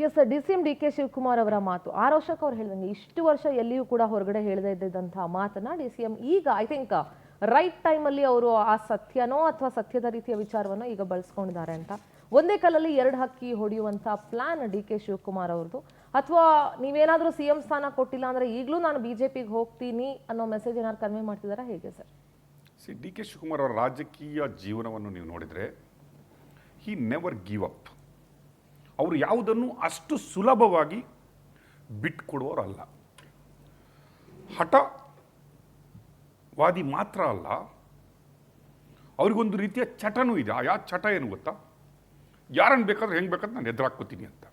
S D C M D K Shivakumar ಅವರ ಮಾತು ಆರೋಷಕ್ ಅವ್ರು ಹೇಳಿದಂಗೆ ಇಷ್ಟು ವರ್ಷ ಎಲ್ಲಿಯೂ ಕೂಡ ಹೊರಗಡೆ ಹೇಳದೇ ಇದ್ದಂತಹ ಮಾತನ್ನ ಡಿ ಸಿ ಎಂ ಈಗ ಐ ಥಿಂಕ್ ರೈಟ್ ಟೈಮಲ್ಲಿ ಅವರು ಆ ಸತ್ಯನೋ ಅಥವಾ ಸತ್ಯದ ರೀತಿಯ ವಿಚಾರವನ್ನು ಈಗ ಬಳಸ್ಕೊಂಡಿದ್ದಾರೆ ಅಂತ. ಒಂದೇ ಕಲ್ಲಲ್ಲಿ ಎರಡು ಹಕ್ಕಿ ಹೊಡೆಯುವಂಥ ಪ್ಲಾನ್ ಡಿ ಕೆ ಶಿವಕುಮಾರ್ ಅವ್ರದ್ದು, ಅಥವಾ ನೀವೇನಾದರೂ ಸಿ ಎಂ ಸ್ಥಾನ ಕೊಟ್ಟಿಲ್ಲ ಅಂದರೆ ಈಗಲೂ ನಾನು ಬಿಜೆಪಿಗೆ ಹೋಗ್ತೀನಿ ಅನ್ನೋ ಮೆಸೇಜ್ ಏನಾದ್ರು ಕನ್ವೆ ಮಾಡ್ತಿದ್ದಾರಾ ಹೇಗೆ ಸರ್? ಡಿ ಕೆ ಶಿವಕುಮಾರ್ ಅವರ ರಾಜಕೀಯ ಜೀವನವನ್ನು ನೀವು ನೋಡಿದರೆ ಹಿ ನೆವರ್ ಗಿವ್ ಅಪ್. ಅವರು ಯಾವುದನ್ನು ಅಷ್ಟು ಸುಲಭವಾಗಿ ಬಿಟ್ಕೊಡುವವರಲ್ಲ. ಹಠವಾದಿ ಮಾತ್ರ ಅಲ್ಲ, ಅವ್ರಿಗೊಂದು ರೀತಿಯ ಚಟನೂ ಇದೆ. ಆ ಚಟ ಏನು ಗೊತ್ತಾ? ಯಾರನ್ನು ಬೇಕಾದ್ರೆ ಹೆಂಗೆ ಬೇಕಾದ್ರೆ ನಾನು ಎದುರಾಕ್ಕೋತೀನಿ ಅಂತ.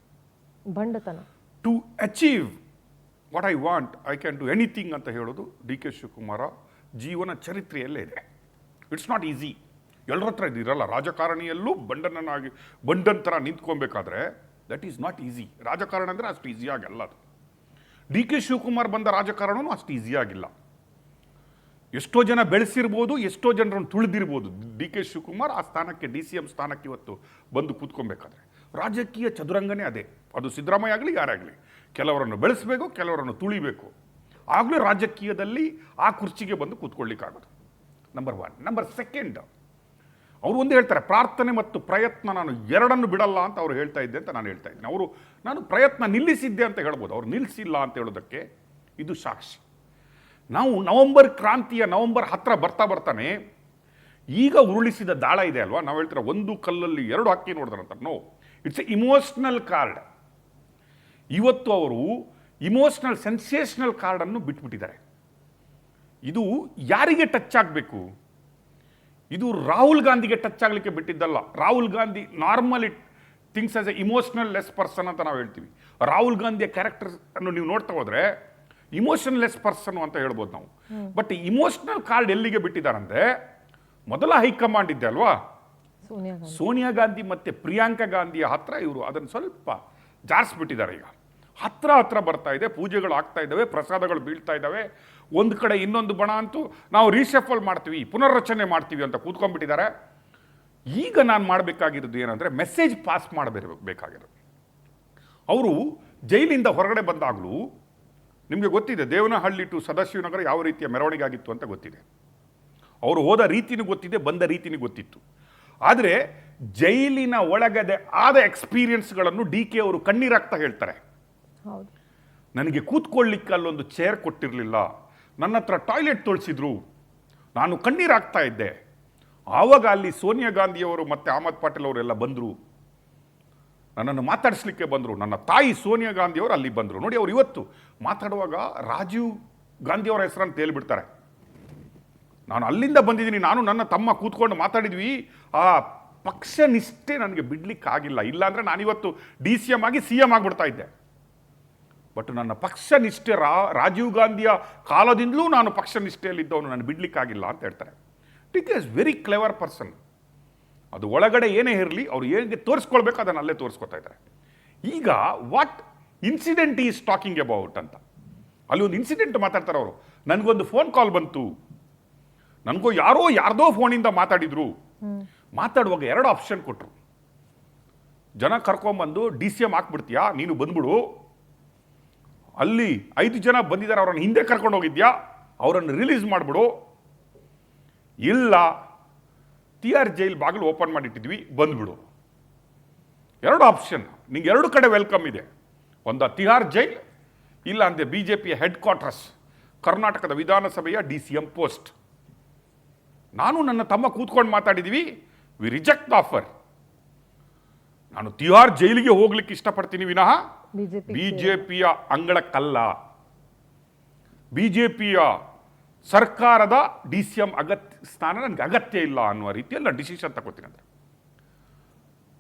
ಬಂಡತನ. To achieve what I want I can do anything ಅಂತ ಹೇಳೋದು ಡಿ ಕೆ ಶಿವಕುಮಾರ ಜೀವನ ಚರಿತ್ರೆಯಲ್ಲೇ ಇದೆ. It's not easy. ಎಲ್ಲರ ಹತ್ರ ಇದಿರಲ್ಲ. ರಾಜಕಾರಣಿಯಲ್ಲೂ ಬಂಡನ್ ಥರ ನಿಂತ್ಕೊಬೇಕಾದ್ರೆ ದಟ್ ಈಸ್ ನಾಟ್ ಈಸಿ. ರಾಜಕಾರಣ ಅಂದರೆ ಅಷ್ಟು ಈಸಿಯಾಗಲ್ಲ ಅದು. ಡಿ ಕೆ ಶಿವಕುಮಾರ್ ಬಂದ ರಾಜಕಾರಣವೂ ಅಷ್ಟು ಈಸಿಯಾಗಿಲ್ಲ. ಎಷ್ಟೋ ಜನ ಬೆಳೆಸಿರ್ಬೋದು, ಎಷ್ಟೋ ಜನರನ್ನು ತುಳಿದಿರ್ಬೋದು. ಡಿ ಕೆ ಶಿವಕುಮಾರ್ ಆ ಸ್ಥಾನಕ್ಕೆ, ಡಿ ಸಿ ಎಂ ಸ್ಥಾನಕ್ಕೆ ಇವತ್ತು ಬಂದು ಕೂತ್ಕೊಬೇಕಾದ್ರೆ ರಾಜಕೀಯ ಚದುರಂಗನೇ ಅದೇ. ಅದು ಸಿದ್ದರಾಮಯ್ಯ ಆಗಲಿ ಯಾರಾಗಲಿ, ಕೆಲವರನ್ನು ಬೆಳೆಸಬೇಕು, ಕೆಲವರನ್ನು ತುಳಿಬೇಕು. ಆಗಲೂ ರಾಜಕೀಯದಲ್ಲಿ ಆ ಕುರ್ಚಿಗೆ ಬಂದು ಕೂತ್ಕೊಳ್ಳಿಕ್ಕಾಗೋದು. ನಂಬರ್ 1. ನಂಬರ್ 2, ಅವರು ಒಂದು ಹೇಳ್ತಾರೆ, ಪ್ರಾರ್ಥನೆ ಮತ್ತು ಪ್ರಯತ್ನ ನಾನು ಎರಡನ್ನು ಬಿಡಲ್ಲ ಅಂತ ಅವ್ರು ಹೇಳ್ತಾ ಇದ್ದೆ ಅಂತ ನಾನು ಹೇಳ್ತಾ ಇದ್ದೀನಿ. ನಾನು ಪ್ರಯತ್ನ ನಿಲ್ಲಿಸಿದ್ದೆ ಅಂತ ಹೇಳ್ಬೋದು, ಅವ್ರು ನಿಲ್ಲಿಸಿಲ್ಲ ಅಂತ ಹೇಳೋದಕ್ಕೆ ಇದು ಸಾಕ್ಷಿ. ನಾವು ನವೆಂಬರ್ ಕ್ರಾಂತಿಯ ನವೆಂಬರ್ ಹತ್ತಿರ ಬರ್ತಾನೆ ಈಗ ಉರುಳಿಸಿದ ದಾಳ ಇದೆ ಅಲ್ವಾ, ನಾವು ಹೇಳ್ತಾರೆ ಒಂದು ಕಲ್ಲಲ್ಲಿ ಎರಡು ಹಕ್ಕಿ ನೋಡಿದ್ರಂತ. No, it's a emotional card. ಇವತ್ತು ಅವರು ಇಮೋಷನಲ್ ಸೆನ್ಸೇಷನಲ್ ಕಾರ್ಡನ್ನು ಬಿಟ್ಬಿಟ್ಟಿದ್ದಾರೆ. ಇದು ಯಾರಿಗೆ ಟಚ್ ಆಗಬೇಕು? ಇದು ರಾಹುಲ್ ಗಾಂಧಿಗೆ ಟಚ್ ಆಗಲಿಕ್ಕೆ ಬಿಟ್ಟಿದ್ದಲ್ಲ. Rahul Gandhi normally things as a emotionless person ಅಂತ ನಾವು ಹೇಳ್ತೀವಿ. ರಾಹುಲ್ ಗಾಂಧಿಯ ಕ್ಯಾರೆಕ್ಟರ್ ಅನ್ನು ನೀವು ನೋಡ್ತಾ ಹೋದ್ರೆ ಇಮೋಷನ್ಲೆಸ್ ಪರ್ಸನ್ ಅಂತ ಹೇಳ್ಬೋದು ನಾವು. ಬಟ್ ಇಮೋಷನಲ್ ಕಾರ್ಡ್ ಎಲ್ಲಿಗೆ ಬಿಟ್ಟಿದ್ದಾರಂದ್ರೆ, ಮೊದಲ ಹೈಕಮಾಂಡ್ ಇದ್ದೆ ಅಲ್ವಾ, ಸೋನಿಯಾ ಗಾಂಧಿ ಮತ್ತೆ ಪ್ರಿಯಾಂಕಾ ಗಾಂಧಿಯ ಹತ್ರ ಇವರು ಅದನ್ನು ಸ್ವಲ್ಪ ಜಾರಿಸ್ಬಿಟ್ಟಿದ್ದಾರೆ. ಈಗ ಹತ್ರ ಬರ್ತಾ ಇದೆ, ಪೂಜೆಗಳು ಆಗ್ತಾ ಇದ್ದಾವೆ, ಪ್ರಸಾದಗಳು ಬೀಳ್ತಾ ಇದ್ದಾವೆ. ಒಂದು ಕಡೆ ಇನ್ನೊಂದು ಬಣ ಅಂತೂ ನಾವು ರೀಶಫಲ್ ಮಾಡ್ತೀವಿ, ಪುನರ್ರಚನೆ ಮಾಡ್ತೀವಿ ಅಂತ ಕೂತ್ಕೊಂಡ್ಬಿಟ್ಟಿದ್ದಾರೆ. ಈಗ ನಾನು ಮಾಡಬೇಕಾಗಿರೋದು ಏನಂದರೆ ಮೆಸೇಜ್ ಪಾಸ್ ಮಾಡಬೇಕಾಗಿರೋದು. ಅವರು ಜೈಲಿಂದ ಹೊರಗಡೆ ಬಂದಾಗಲೂ ನಿಮಗೆ ಗೊತ್ತಿದೆ, ದೇವನಹಳ್ಳಿ ಟು ಸದಾಶಿವನಗರ ಯಾವ ರೀತಿಯ ಮೆರವಣಿಗೆ ಆಗಿತ್ತು ಅಂತ ಗೊತ್ತಿದೆ. ಅವರು ಹೋದ ರೀತಿನೂ ಗೊತ್ತಿದೆ, ಬಂದ ರೀತಿನೂ ಗೊತ್ತಿತ್ತು. ಆದರೆ ಜೈಲಿನ ಒಳಗಡೆ ಆದ ಎಕ್ಸ್ಪೀರಿಯನ್ಸ್ಗಳನ್ನು ಡಿ ಕೆ ಅವರು ಕಣ್ಣೀರಾಗ್ತಾ ಹೇಳ್ತಾರೆ. ನನಗೆ ಕೂತ್ಕೊಳ್ಳಿಕ್ಕೆ ಅಲ್ಲೊಂದು ಚೇರ್ ಕೊಟ್ಟಿರಲಿಲ್ಲ, ನನ್ನ ಹತ್ರ ಟಾಯ್ಲೆಟ್ ತೊಳಿಸಿದ್ರು, ನಾನು ಕಣ್ಣೀರಾಗ್ತಾ ಇದ್ದೆ. ಆವಾಗ ಅಲ್ಲಿ ಸೋನಿಯಾ ಗಾಂಧಿಯವರು ಮತ್ತು ಅಹಮದ್ ಪಟೇಲ್ ಅವರೆಲ್ಲ ಬಂದರು, ನನ್ನನ್ನು ಮಾತಾಡಿಸ್ಲಿಕ್ಕೆ ಬಂದರು. ನನ್ನ ತಾಯಿ ಸೋನಿಯಾ ಗಾಂಧಿಯವರು ಅಲ್ಲಿ ಬಂದರು. ನೋಡಿ, ಅವರು ಇವತ್ತು ಮಾತಾಡುವಾಗ ರಾಜೀವ್ ಗಾಂಧಿಯವರ ಹೆಸರನ್ನು ತೇಲಿಬಿಡ್ತಾರೆ. ನಾನು ಅಲ್ಲಿಂದ ಬಂದಿದ್ದೀನಿ, ನಾನು ನನ್ನ ತಮ್ಮ ಕೂತ್ಕೊಂಡು ಮಾತಾಡಿದ್ವಿ. ಆ ಪಕ್ಷ ನಿಷ್ಠೆ ನನಗೆ ಬಿಡ್ಲಿಕ್ಕೆ ಆಗಿಲ್ಲ. ಇಲ್ಲಾಂದರೆ ನಾನಿವತ್ತು ಡಿ ಸಿ ಎಂ ಆಗಿ ಸಿ ಎಂ ಆಗಿಬಿಡ್ತಾ ಇದ್ದೆ. ಬಟ್ ನನ್ನ ಪಕ್ಷ ನಿಷ್ಠೆ ರಾಜೀವ್ ಗಾಂಧಿಯ ಕಾಲದಿಂದಲೂ ನಾನು ಪಕ್ಷ ನಿಷ್ಠೆಯಲ್ಲಿದ್ದವನು, ನಾನು ಬಿಡ್ಲಿಕ್ಕಾಗಿಲ್ಲ ಅಂತ ಹೇಳ್ತಾರೆ. D K is very clever person. ಅದು ಒಳಗಡೆ ಏನೇ ಇರಲಿ, ಅವ್ರು ಹೇಗೆ ತೋರಿಸ್ಕೊಳ್ಬೇಕು ಅದನ್ನು ಅಲ್ಲೇ ತೋರಿಸ್ಕೊತಾ ಇದ್ದಾರೆ. ಈಗ what incident is talking about ಅಂತ ಅಲ್ಲಿ ಒಂದು ಇನ್ಸಿಡೆಂಟ್ ಮಾತಾಡ್ತಾರೆ ಅವರು. ನನಗೊಂದು ಫೋನ್ ಕಾಲ್ ಬಂತು, ನನಗೂ ಯಾರ್ದೋ ಫೋನಿಂದ ಮಾತಾಡಿದ್ರು. ಮಾತಾಡುವಾಗ 2 ಆಪ್ಷನ್ ಕೊಟ್ಟರು. ಜನ ಕರ್ಕೊಂಬಂದು ಡಿ ಸಿ ಎಂ ಹಾಕ್ಬಿಡ್ತೀಯಾ, ನೀನು ಬಂದ್ಬಿಡು, ಅಲ್ಲಿ 5 ಜನ ಬಂದಿದ್ದಾರೆ, ಅವರನ್ನು ಹಿಂದೆ ಕರ್ಕೊಂಡು ಹೋಗಿದ್ಯಾ, ಅವರನ್ನು ರಿಲೀಸ್ ಮಾಡಿಬಿಡು, ಇಲ್ಲ TR ಜೈಲ್ ಬಾಗಿಲು ಓಪನ್ ಮಾಡಿಟ್ಟಿದ್ವಿ, ಬಂದ್ಬಿಡು. 2 ಆಪ್ಷನ್. ನಿಂಗೆ 2 ಕಡೆ ವೆಲ್ಕಮ್ ಇದೆ. ಒಂದು TR ಜೈಲ್, ಇಲ್ಲ ಅಂದರೆ BJPಯ ಹೆಡ್ ಕ್ವಾರ್ಟರ್ಸ್, ಕರ್ನಾಟಕದ ವಿಧಾನಸಭೆಯ DCM ಪೋಸ್ಟ್. ನಾನು ನನ್ನ ತಮ್ಮ ಕೂತ್ಕೊಂಡು ಮಾತಾಡಿದ್ವಿ, ವಿ ರಿಜೆಕ್ಟ್ ದ ಆಫರ್. ನಾನು TR ಜೈಲಿಗೆ ಹೋಗ್ಲಿಕ್ಕೆ ಇಷ್ಟಪಡ್ತೀನಿ ವಿನಃ ಬಿಜೆಪಿಯ ಅಂಗಳಕ್ಕಲ್ಲ, ಬಿಜೆಪಿಯ ಸರ್ಕಾರದ DCM ಸ್ಥಾನ ನನಗೆ ಅಗತ್ಯ ಇಲ್ಲ ಅನ್ನುವ ರೀತಿಯಲ್ಲಿ ನಾನು ಡಿಸಿಷನ್ ತಗೋತೀನಿ ಅಂತ.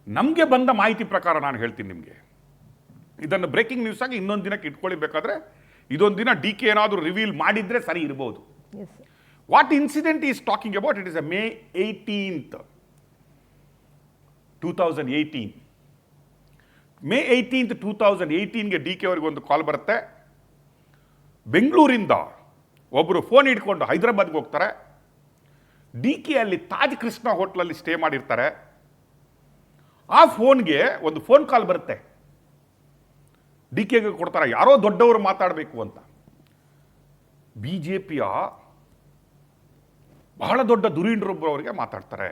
ನಮಗೆ ಬಂದ ಮಾಹಿತಿ ಪ್ರಕಾರ ನಾನು ಹೇಳ್ತೀನಿ ನಿಮಗೆ, ಇದನ್ನು ಬ್ರೇಕಿಂಗ್ ನ್ಯೂಸ್ ಆಗಿ ಇನ್ನೊಂದು ದಿನಕ್ಕೆ ಇಟ್ಕೊಳ್ಳಬೇಕಾದ್ರೆ ಇದೊಂದು ದಿನ ಡಿ ಕೆ ಏನಾದರೂ ರಿವೀಲ್ ಮಾಡಿದ್ರೆ ಸರಿ ಇರಬಹುದು. What incident is talking about, it is a May 18th, 2018. May 18th, 2018ಗೆ ಡಿ ಕೆ ಅವರಿಗೆ ಒಂದು ಕಾಲ್ ಬರುತ್ತೆ. ಬೆಂಗಳೂರಿಂದ ಒಬ್ಬರು ಫೋನ್ ಇಟ್ಕೊಂಡು ಹೈದರಾಬಾದ್ಗೆ ಹೋಗ್ತಾರೆ. ಡಿ ಕೆ ಅಲ್ಲಿ ತಾಜ್ ಕೃಷ್ಣ ಹೋಟ್ಲಲ್ಲಿ ಸ್ಟೇ ಮಾಡಿರ್ತಾರೆ. ಆ ಫೋನ್ಗೆ ಒಂದು ಫೋನ್ ಕಾಲ್ ಬರುತ್ತೆ. ಡಿ ಕೆಗೆ ಕೊಡ್ತಾರೆ, ಯಾರೋ ದೊಡ್ಡವರು ಮಾತಾಡಬೇಕು ಅಂತ. ಬಿ ಜೆ ಪಿಯ ಬಹಳ ದೊಡ್ಡ ಧುರೀಣರೊಬ್ಬರು ಅವರಿಗೆ ಮಾತಾಡ್ತಾರೆ,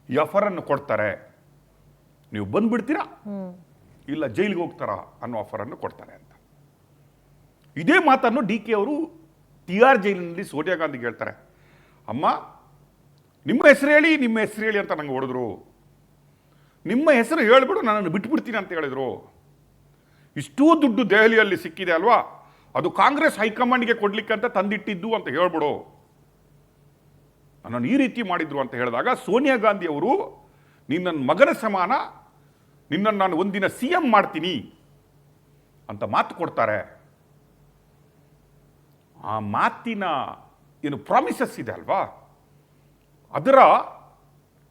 ಈ ಆಫರನ್ನು ಕೊಡ್ತಾರೆ, ನೀವು ಬಂದ್ಬಿಡ್ತೀರಾ ಇಲ್ಲ ಜೈಲಿಗೆ ಹೋಗ್ತಾರಾ ಅನ್ನೋ ಆಫರನ್ನು ಕೊಡ್ತಾರೆ ಅಂತ. ಇದೇ ಮಾತನ್ನು ಡಿ ಕೆ ಅವರು TR ಜೈಲಿನಲ್ಲಿ ಸೋನಿಯಾ ಗಾಂಧಿಗೆ ಹೇಳ್ತಾರೆ. ಅಮ್ಮ ನಿಮ್ಮ ಹೆಸರು ಹೇಳಿ, ನಿಮ್ಮ ಹೆಸರು ಹೇಳಿ ಅಂತ ನಂಗೆ ಹೊಡೆದ್ರು, ನಿಮ್ಮ ಹೆಸರು ಹೇಳ್ಬಿಡು ನನ್ನನ್ನು ಬಿಟ್ಬಿಡ್ತೀನಿ ಅಂತ ಹೇಳಿದ್ರು. ಇಷ್ಟೂ ದುಡ್ಡು ದೆಹಲಿಯಲ್ಲಿ ಸಿಕ್ಕಿದೆ ಅಲ್ವಾ, ಅದು ಕಾಂಗ್ರೆಸ್ ಹೈಕಮಾಂಡ್ಗೆ ಕೊಡ್ಲಿಕ್ಕಂತ ತಂದಿಟ್ಟಿದ್ದು ಅಂತ ಹೇಳ್ಬಿಡು, ನನ್ನನ್ನು ಈ ರೀತಿ ಮಾಡಿದ್ರು ಅಂತ ಹೇಳಿದಾಗ ಸೋನಿಯಾ ಗಾಂಧಿ ಅವರು ನಿನ್ನ ಮಗನ ಸಮಾನ, ನಿನ್ನನ್ನು ನಾನು ಒಂದಿನ CM ಮಾಡ್ತೀನಿ ಅಂತ ಮಾತು ಕೊಡ್ತಾರೆ. ಆ ಮಾತಿನ ಏನು ಪ್ರಾಮಿಸಸ್ ಇದೆ ಅಲ್ವಾ, ಅದರ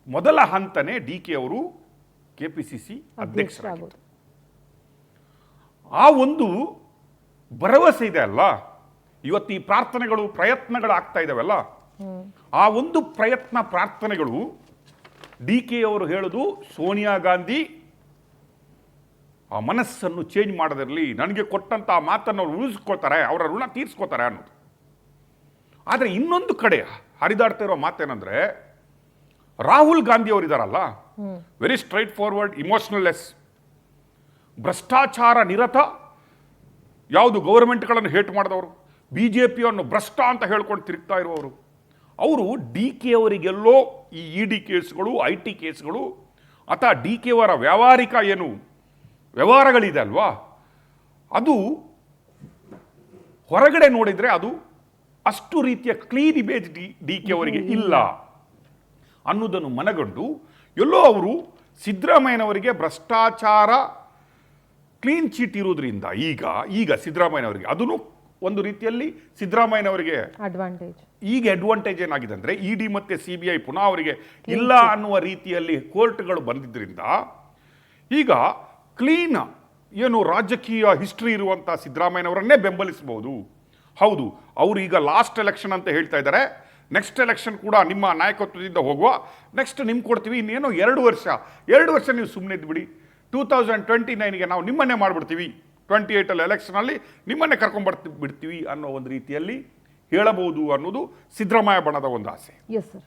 ಮೊದಲ ಹಂತನೇ ಡಿ ಕೆ ಅವರು KPCC ಅಧ್ಯಕ್ಷರಾಗಿದ್ದರು. ಆ ಒಂದು ಭರವಸೆ ಇದೆ ಅಲ್ಲ, ಇವತ್ತು ಈ ಪ್ರಯತ್ನಗಳು ಆಗ್ತಾ ಇದಾವಲ್ಲ, ಆ ಒಂದು ಪ್ರಾರ್ಥನೆಗಳು ಡಿ ಕೆ ಅವರು ಹೇಳೋದು ಸೋನಿಯಾ ಗಾಂಧಿ ಆ ಮನಸ್ಸನ್ನು ಚೇಂಜ್ ಮಾಡೋದ್ರಲ್ಲಿ ನನಗೆ ಕೊಟ್ಟಂತ ಆ ಮಾತನ್ನು ಅವರು ಉಳಿಸ್ಕೊಳ್ತಾರೆ, ಅವರ ಋಣ ತೀರಿಸ್ಕೋತಾರೆ ಅನ್ನೋದು. ಆದರೆ ಇನ್ನೊಂದು ಕಡೆ ಹರಿದಾಡ್ತಾ ಇರೋ ಮಾತೇನಂದ್ರೆ, ರಾಹುಲ್ ಗಾಂಧಿ ಅವರು ಇದಾರಲ್ಲ, ವೆರಿ ಸ್ಟ್ರೈಟ್ ಫಾರ್ವರ್ಡ್, ಇಮೋಷನಲ್ಲೆಸ್, ಭ್ರಷ್ಟಾಚಾರ ನಿರತ, ಯಾವುದು ಗೌರ್ಮೆಂಟ್ಗಳನ್ನು ಹೇಟ್ ಮಾಡಿದವರು, BJPಯನ್ನು ಭ್ರಷ್ಟ ಅಂತ ಹೇಳ್ಕೊಂಡು ತಿರುಗ್ತಾ ಇರುವವರು, ಅವರು ಡಿ ಕೆ ಅವರಿಗೆಲ್ಲೋ ಈ ED ಕೇಸ್ಗಳು, IT ಕೇಸ್ಗಳು ಅಥವಾ ಡಿ ಕೆ ಅವರ ವ್ಯಾವಹಾರಿಕ ಏನು ವ್ಯವಹಾರಗಳಿದೆ ಅಲ್ವಾ, ಅದು ಹೊರಗಡೆ ನೋಡಿದರೆ ಅದು ಅಷ್ಟು ರೀತಿಯ ಕ್ಲೀನ್ ಇಮೇಜ್ ಡಿ ಕೆ ಅವರಿಗೆ ಇಲ್ಲ ಅನ್ನೋದನ್ನು ಮನಗಂಡು ಎಲ್ಲೋ ಅವರು ಸಿದ್ದರಾಮಯ್ಯನವರಿಗೆ ಭ್ರಷ್ಟಾಚಾರ ಕ್ಲೀನ್ ಚೀಟ್ ಇರೋದ್ರಿಂದ ಈಗ ಸಿದ್ದರಾಮಯ್ಯನವರಿಗೆ ಅದನ್ನು ಒಂದು ರೀತಿಯಲ್ಲಿ ಸಿದ್ದರಾಮಯ್ಯನವರಿಗೆ ಅಡ್ವಾಂಟೇಜ್ ಏನಾಗಿದೆ ಅಂದರೆ ED ಮತ್ತೆ CBI ಪುನಃ ಅವರಿಗೆ ಇಲ್ಲ ಅನ್ನುವ ರೀತಿಯಲ್ಲಿ ಕೋರ್ಟ್ಗಳು ಬಂದಿದ್ದರಿಂದ ಈಗ ಕ್ಲೀನ್ ಏನು ರಾಜಕೀಯ ಹಿಸ್ಟ್ರಿ ಇರುವಂಥ ಸಿದ್ದರಾಮಯ್ಯನವರನ್ನೇ ಬೆಂಬಲಿಸಬಹುದು. ಹೌದು, ಅವರು ಈಗ ಲಾಸ್ಟ್ ಎಲೆಕ್ಷನ್ ಅಂತ ಹೇಳ್ತಾ ಇದ್ದಾರೆ, ನೆಕ್ಸ್ಟ್ ಎಲೆಕ್ಷನ್ ಕೂಡ ನಿಮ್ಮ ನಾಯಕತ್ವದಿಂದ ಹೋಗುವ, ನೆಕ್ಸ್ಟ್ ನಿಮ್ಗೆ ಕೊಡ್ತೀವಿ, ಇನ್ನೇನೋ 2 ವರ್ಷ ನೀವು ಸುಮ್ಮನೆ ಇದ್ಬಿಡಿ, 2029ಗೆ ನಾವು ನಿಮ್ಮನ್ನೇ ಮಾಡಿಬಿಡ್ತೀವಿ, 28 ಎಲೆಕ್ಷನಲ್ಲಿ ನಿಮ್ಮನ್ನೇ ಬಿಡ್ತೀವಿ ಅನ್ನೋ ಒಂದು ರೀತಿಯಲ್ಲಿ ಹೇಳಬಹುದು ಅನ್ನೋದು ಸಿದ್ದರಾಮಯ್ಯ ಬಣದ ಒಂದು ಆಸೆ. Yes sir.